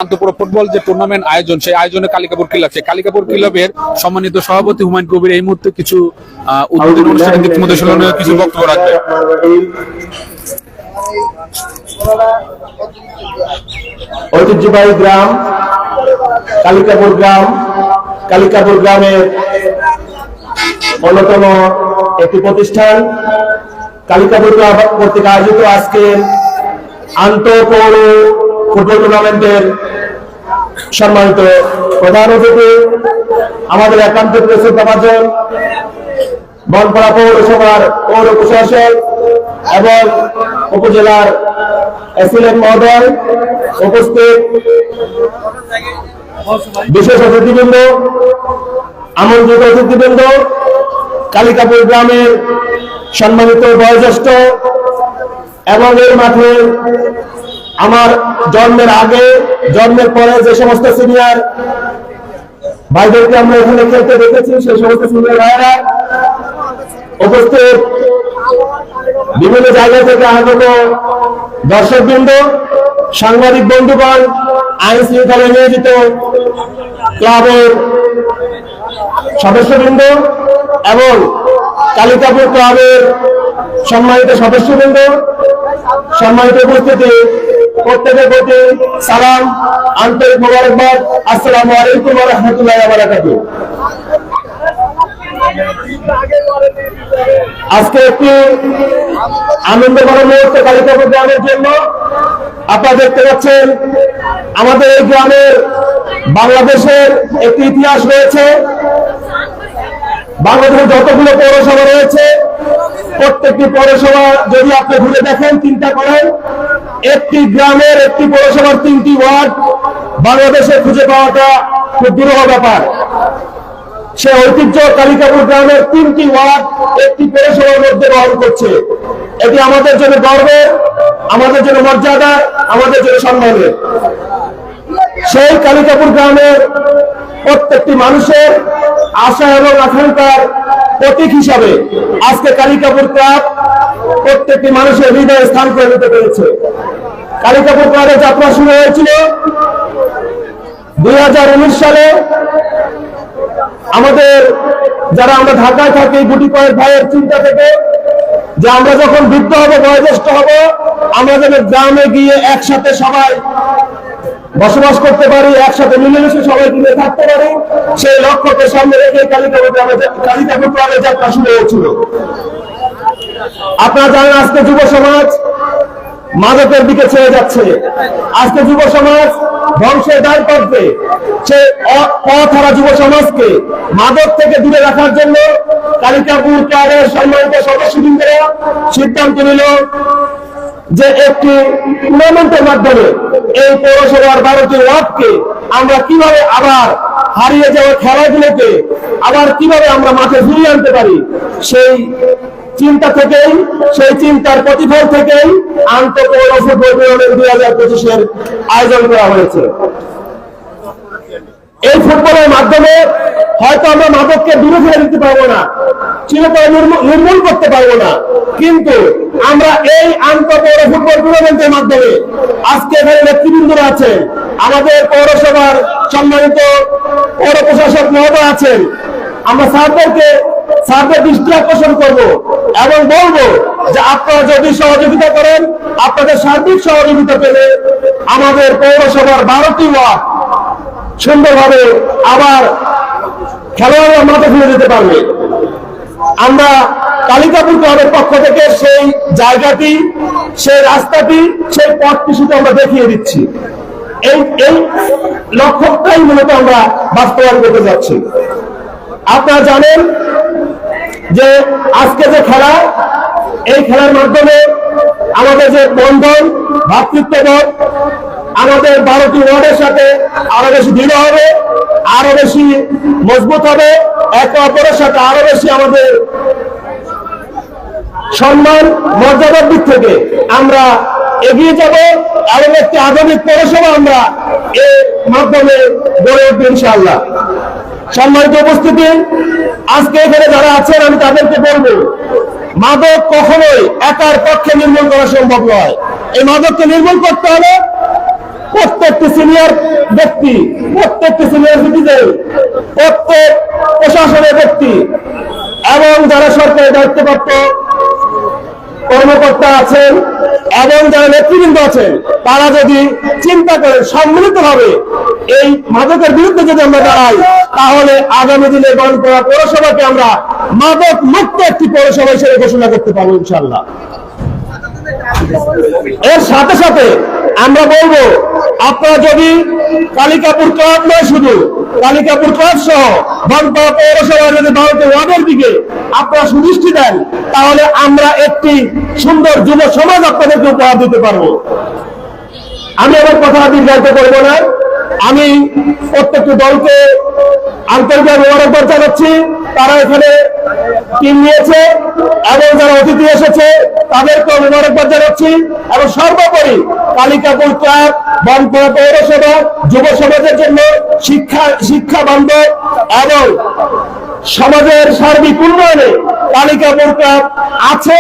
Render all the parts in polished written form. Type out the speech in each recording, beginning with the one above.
Football যে tournament আয়োজন, সেই আয়োজনে কালিকাপুর ক্লাব, সেই কালিকাপুর ক্লাবের সম্মানিত সভাপতি হুমায়ুন কবির এই মুহূর্তে কিছু উদ্বোধনী অনুষ্ঠানের দিকমধ্যে কিছু বক্তব্য রাখবে। ঐতিহ্যবাহী গ্রাম কালিকাপুর গ্রাম, কালিকাপুর গ্রামের অন্যতম একটি প্রতিষ্ঠান কালিকাপুর ক্লাব কর্তৃক আয়োজিত আজকের আন্তঃপৌর ফুটবল টুর্নামেন্টের সম্মানিত প্রধান অতিথি আমাদের একান্ত শ্রদ্ধাভাজন বনপাড়া পৌরসভার পৌর প্রশাসক এবং উপজেলার এসিলেট মহোদয়, উপস্থিত বিশেষ অতিথিবৃন্দ, আমন্ত্রিত অতিথিবৃন্দ, কালিকাপুর গ্রামের সম্মানিত বয়োজ্যেষ্ঠ এবং এই মাঠে আমার জন্মের আগে জন্মের পরে যে সমস্ত সিনিয়র ভাইদেরকে আমরা এখানে খেলতে দেখেছি, সেই সমস্ত সিনিয়র ভাইয়েরা, উপস্থিত বিভিন্ন জায়গা থেকে আগত দর্শকবৃন্দ, সাংবাদিক বন্ধুগণ, আইন শৃঙ্খলা নিয়োজিত ক্লাবের সদস্যবৃন্দ এবং কালিকাপুর ক্লাবের সম্মানিত সদস্যবৃন্দ, সম্মানিত উপস্থিতি, প্রত্যেকের প্রতি সালাম, আন্তরিক মোবারকবাদ। আসসালামু আলাইকুম ওয়া রাহমাতুল্লাহি ওয়া বারাকাতুহু। আজকে একটি আনন্দকর মুহূর্ত কালিকাপুর গ্রামের জন্য। আপনারা দেখতে পাচ্ছেন আমাদের এই গ্রামের বাংলাদেশের একটি ইতিহাস রয়েছে। বাংলাদেশের যতগুলো পৌরসভা রয়েছে, প্রত্যেকটি পৌরসভা যদি আপনি ঘুরে দেখেন, চিন্তা করেন, একটি গ্রামের একটি পৌরসভার 3টি ওয়ার্ড বাংলাদেশে খুঁজে পাওয়াটা খুব দুরূহ ব্যাপার। সে ঐতিহ্য কালিকাপুর গ্রামের 3টি ওয়ার্ড একটি পৌরসভার মধ্যে বহন করছে। এটি আমাদের জন্য গর্বের, আমাদের জন্য মর্যাদা, আমাদের জন্য সম্মানের। সেই কালিকাপুর গ্রামের প্রত্যেকটি মানুষের আশা এবং আকাঙ্ক্ষার প্রতীক হিসাবে আজকে কালিকাপুর ক্লাব প্রত্যেকটি মানুষের হৃদয়ে স্থান করে নিতে পেরেছে। কালিকাপুর ক্লাবের যাত্রা শুরু হয়েছিল 2019 সালে। আমাদের যারা আমরা ঢাকায় থাকি, গুটি কয়েক ভাইয়ের চিন্তা থেকে যে আমরা যখন বৃদ্ধ হব, বয়োজ্যেষ্ঠ হব, আমরা যেন গ্রামে গিয়ে একসাথে সবাই বসবাস করতে পারি, একসাথে মিলেমিশে সবাই মিলে থাকতে পারি, সেই লক্ষ্যকে সামনে রেখে কালিকাপুর ক্লাবের যাত্রা শুরু হয়েছিল। আপনারা জানেন আজকে যুব সমাজ মাদকের দিকে ছেড়ে যাচ্ছে। আজকে যুব সমাজ ধ্বংসের দ্বার প্রান্তে। সেই অথারা যুব সমাজকে মাদক থেকে দূরে রাখার জন্য কালিকাপুর ক্লাবের সম্মানিত সদস্যবৃন্দরা সিদ্ধান্ত নিল যে একটি টুর্নামেন্টের মাধ্যমে এই পৌরসভার 12টি ওয়ার্ডকে আমরা কিভাবে আবার হারিয়ে যাওয়া খেলাগুলোকে আবার কিভাবে আমরা মাঠে ফিরিয়ে আনতে পারি, সেই চিন্তা থেকেই, সেই চিন্তার প্রতিফল থেকেই আন্তঃপৌর ফুটবল টুর্নামেন্ট 2025-এর আয়োজন করা হয়েছে। এই ফুটবলের মাধ্যমে হয়তো আমরা মাদককে দূরে ফেলে দিতে পারবো না, চিরতরে নির্মূল করতে পারবো না, কিন্তু আমরা এই আন্তঃপৌর ফুটবল টুর্নামেন্টের মাধ্যমে আজকে এখানে নেতৃবৃন্দরা আছেন, আমাদের পৌরসভার সম্মানিত পৌর প্রশাসক মহোদয় আছেন, আমরা স্যারদের দৃষ্টি আকর্ষণ করবো এবং বলবো যে আপনারা যদি সহযোগিতা করেন, আপনাদের সার্বিক সহযোগিতা পেলে আমাদের পৌরসভার 12টি ওয়ার্ড সুন্দরভাবে আবার খেলোয়াড়রা মাঠে ফিরে যেতে পারবে। আমরা কালিকাপুর ক্লাবের পক্ষ থেকে সেই জায়গাটি, সেই রাস্তাটি, সেই পথটি শুধু আমরা দেখিয়ে দিচ্ছি। এই লক্ষ্যটাই মূলত আমরা বাস্তবায়ন করতে যাচ্ছি। আপনারা জানেন যে আজকে যে খেলা, এই খেলার মাধ্যমে আমাদের যে বন্ধন, ভ্রাতৃত্ববোধ আমাদের 12টি ওয়ার্ডের সাথে আরো বেশি দৃঢ় হবে, আরো বেশি মজবুত হবে, একে অপরের সাথে আরো বেশি আমাদের সম্মান মর্যাদার দিক থেকে আমরা এগিয়ে যাব এবং একটি আধুনিক পৌরসভা আমরা এর মাধ্যমে গড়ে উঠবো ইনশাআল্লাহ। সম্মানিত উপস্থিতি, আজকে এখানে যারা আছেন আমি তাদেরকে বলবো, মাদক কখনোই একার পক্ষে নির্মূল করা সম্ভব নয়। এই মাদককে নির্মূল করতে হলে প্রত্যেকটি সিনিয়র ব্যক্তি, প্রত্যেকটি সিনিয়র সিটিজেন, প্রত্যেক প্রশাসনের ব্যক্তি এবং যারা সরকারি দায়িত্বপ্রাপ্ত কর্মকর্তা আছেন এবং যারা নেতৃবৃন্দ আছেন, তারা যদি চিন্তা করেন সম্মিলিতভাবে এই মাদকের বিরুদ্ধে যদি আমরা দাঁড়াই, তাহলে আগামী দিনে বনপাড়া পৌরসভাকে আমরা মাদক মুক্ত একটি পৌরসভা হিসেবে ঘোষণা করতে পারবো ইনশাআল্লাহ। এর সাথে সাথে আমরা বলবো, আপনারা যদি কালিকাপুর ক্লাব নয়, শুধু কালিকাপুর ক্লাব সহ বনপাড়া পৌরসভা যদি 12টি ওয়ার্ডের দিকে আপনারা সুদৃষ্টি দেন, তাহলে আমরা একটি সুন্দর যুব সমাজ আপনাদেরকে উপহার দিতে পারবো। আমি আমার কথা দীর্ঘায়িত করবো না। আমি প্রত্যেকটি দলকে আন্তরিক মোবারকবাদ জানাচ্ছি, তারা এখানে টিম নিয়েছে এবং যারা অতিথি এসেছে তাদেরকেও মোবারকবাদ জানাচ্ছি। এবং সর্বোপরি কালিকাপুর ক্লাব, বনপাড়া পৌরসভা যুব সমাজের জন্য শিক্ষা বান্ধব এবং সমাজের সার্বিক উন্নয়নে কালিকাপুর ক্লাব আছে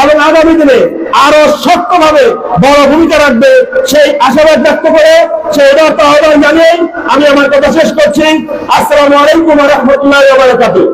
এবং আগামী দিনে আরো শক্তভাবে বড় ভূমিকা রাখবে, সেই আশাবাদ ব্যক্ত করে সেই আহ্বান জানিয়ে আমি আমার কথা শেষ করছি। আসসালামু আলাইকুম ওয়া রাহমাতুল্লাহি ওয়া বারাকাতুহু।